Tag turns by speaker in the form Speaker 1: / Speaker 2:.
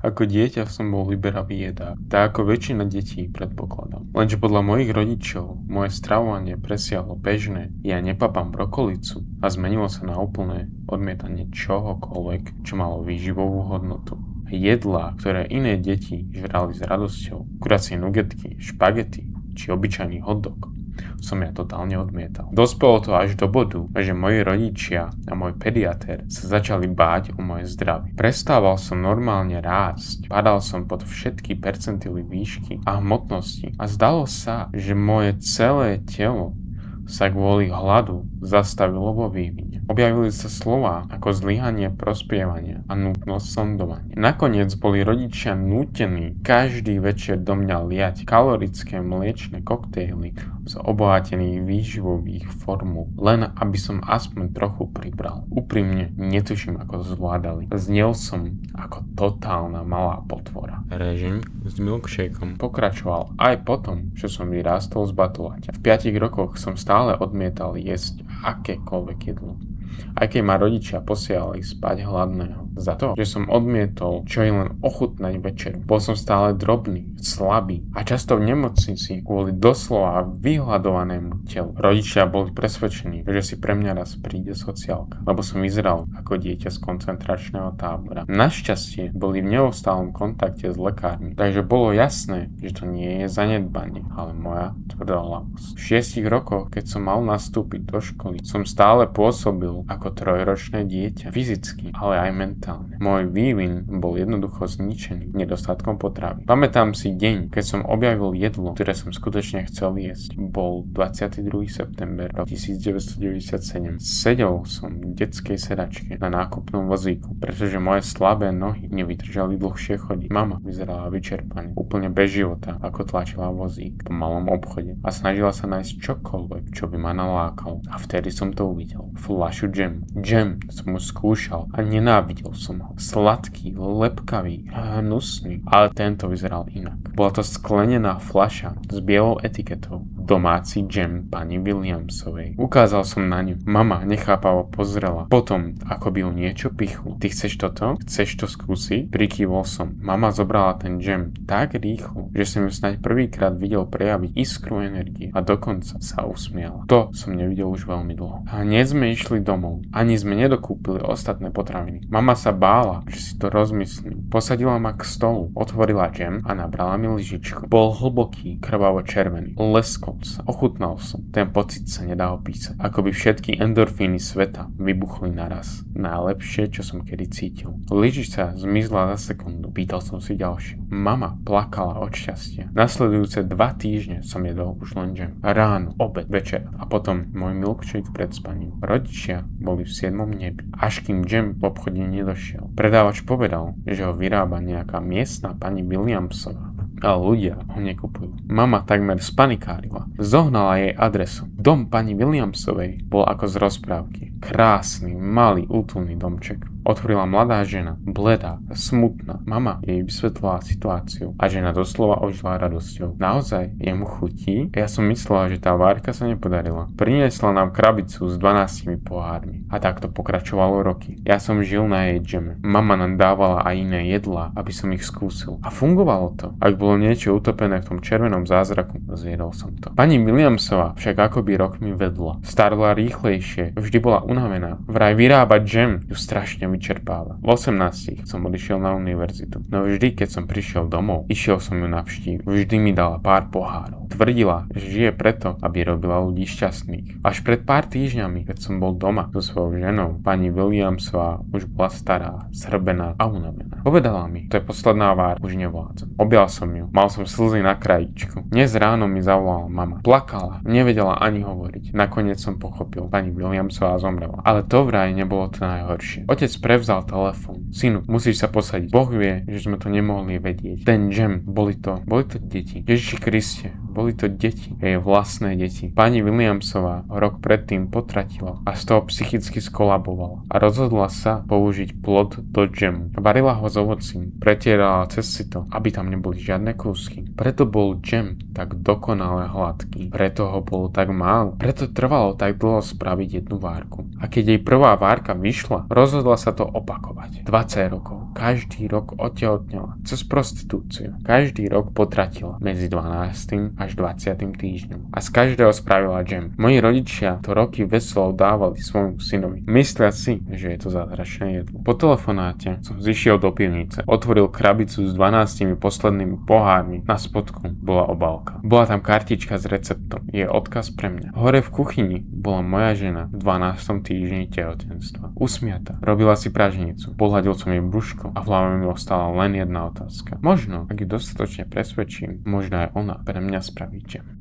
Speaker 1: Ako dieťa som bol vyberavý jedák, tak ako väčšina detí predpokladám. Lenže podľa mojich rodičov moje stravovanie presiahlo bežné, ja nepapám brokolicu a zmenilo sa na úplné odmietanie čohokoľvek, čo malo výživovú hodnotu. Jedlá, ktoré iné deti žrali s radosťou, kuracie nugetky, špagety či obyčajný hotdog, som ja totálne odmietal. Dospelo to až do bodu, že moji rodičia a môj pediatér sa začali báť o moje zdravie. Prestával som normálne rásť, padal som pod všetky percentily výšky a hmotnosti a zdalo sa, že moje celé telo sa kvôli hladu zastavilo vo vývine. Objavili sa slová ako zlyhanie prospievania a nutnosť sondovania. Nakoniec boli rodičia nútení každý večer do mňa liať kalorické mliečne koktejly z obohatených výživových formul, len aby som aspoň trochu pribral. Úprimne netuším, ako to zvládali. Znel som ako totálna malá potvora. Režiň s milkshakeom pokračoval aj potom, čo som vyrástol z batulaťa. V 5 rokoch som stále odmietal jesť akékoľvek jedlo. Aj keď ma rodičia posielali spať hladného. Za to, že som odmietol čo i len ochutnať večeru. Bol som stále drobný, slabý a často v nemocnici kvôli doslova vyhľadovanému telu. Rodičia boli presvedčení, že si pre mňa raz príde sociálka, lebo som vyzeral ako dieťa z koncentračného tábora. Našťastie boli v neustálom kontakte s lekármi, takže bolo jasné, že to nie je zanedbanie, ale moja tvrdá hlavosť. V 6 rokoch, keď som mal nastúpiť do školy, som stále pôsobil ako 3-ročné dieťa, fyzicky, ale aj mentálne. Môj vývin bol jednoducho zničený nedostatkom potravy. Pamätám si deň, keď som objavil jedlo, ktoré som skutočne chcel jesť. Bol 22. september 1997. Sedel som v detskej sedačke na nákupnom vozíku, pretože moje slabé nohy nevydržali dlhšie chodiť. Mama vyzerala vyčerpane, úplne bez života, ako tlačila vozík po malom obchode a snažila sa nájsť čokoľvek, čo by ma nalákalo. A vtedy som to uvidel. Fľašu džem. Džem som už skúšal a nenávidel som ho. Sladký, lepkavý, hnusný, ale tento vyzeral inak. Bola to sklenená fľaša s bielou etiketou. Domáci džem pani Williamsovej. Ukázal som na ňu. Mama nechápavo pozrela. Potom, ako by ju niečo pichlo. Ty chceš toto? Chceš to skúsiť? Prikývol som. Mama zobrala ten džem tak rýchlo, že som ju snáď prvýkrát videl prejaviť iskru energie a dokonca sa usmiala. To som nevidel už veľmi dlho. A hneď sme išli domov. Ani sme nedokúpili ostatné potraviny. Mama sa bála, že si to rozmyslím. Posadila ma k stolu, otvorila džem a nabrala mi lyžičku. Bol hlboký, krvavo červený. Leskol sa. Ochutnal som. Ten pocit sa nedá opísať. Ako by všetky endorfíny sveta vybuchli naraz. Najlepšie, čo som kedy cítil. Lyžička zmizla za sekundu. Pýtal som si ďalšie. Mama plakala od šťastia. Nasledujúce 2 týždne som jedol už len džem. Ráno, obed, večer a potom môj milkshake pred spaním. Rodičia boli v 7. nebi. Až kým džem v obchode nedošiel. Predávač povedal, že ho vyrába nejaká miestna pani Williamsová. Ale ľudia ho nekupujú. Mama takmer spanikárila. Zohnala jej adresu. Dom pani Williamsovej bol ako z rozprávky. Krásny, malý, útulný domček. Otvorila mladá žena, bledá, smutná. Mama jej vysvetlila situáciu a žena doslova ožila radosťou. Naozaj jemu chutí? Ja som myslela, že tá várka sa nepodarila. Priniesla nám krabicu s 12 pohármi. A takto pokračovalo roky. Ja som žil na jej džeme. Mama nám dávala aj iné jedlá, aby som ich skúsil. A fungovalo to. Ak bolo niečo utopené v tom červenom zázraku, zjedol som to. Pani Williamsová však akoby rokmi vedla. Starla rýchlejšie, vždy bola unavená. Vraj vyrábať džem ju strašne vyčerpáva. V 18 som odišiel na univerzitu. No vždy, keď som prišiel domov, išiel som ju navštíviť. Vždy mi dala pár pohárov. Tvrdila, že žije preto, aby robila ľudí šťastných. Až pred pár týždňami, keď som bol doma so svojou ženou, pani Williamsová už bola stará, zhrbená a unavená. Povedala mi, to je posledná vár, už nevládzem. Objal som ju, mal som slzy na krajičku. Dnes ráno mi zavolala mama. Plakala, nevedela ani hovoriť. Nakoniec som pochopil, pani Williamsová zomrela. Ale to vraj nebolo to najhoršie. Otec prevzal telefón. Synu, musíš sa posadiť. Boh vie, že sme to nemohli vedieť. Ten džem, boli to deti. Ježiši Kriste, Boli to deti, jej vlastné deti. Pani Williamsová rok predtým potratila a z toho psychicky skolabovala a rozhodla sa použiť plod do džemu. Varila ho s ovocím, pretierala cez sito, aby tam neboli žiadne kúsky. Preto bol džem tak dokonale hladký, preto ho bolo tak málo, preto trvalo tak dlho spraviť jednu várku. A keď jej prvá várka vyšla, rozhodla sa to opakovať. 20 rokov. Každý rok otehotnela cez prostitúciu. Každý rok potratila medzi 12. až 20. týždňom. A z každého spravila džem. Moji rodičia to roky veselo dávali svojmu synovi. Myslia si, že je to zázračné jedlo. Po telefonáte som zišiel do pivnice. Otvoril krabicu s 12 poslednými pohármi. Na spodku bola obálka. Bola tam kartička s receptom. Je odkaz pre mňa. Hore v kuchyni bola moja žena v 12. týždni tehotenstva. Usmiata. Robila si pražnicu. Pohľadil som jej brúško a v hlave mi ostala len jedna otázka. Možno, ak ju dostatočne presvedčím, možno aj ona pre mňa spraví džem.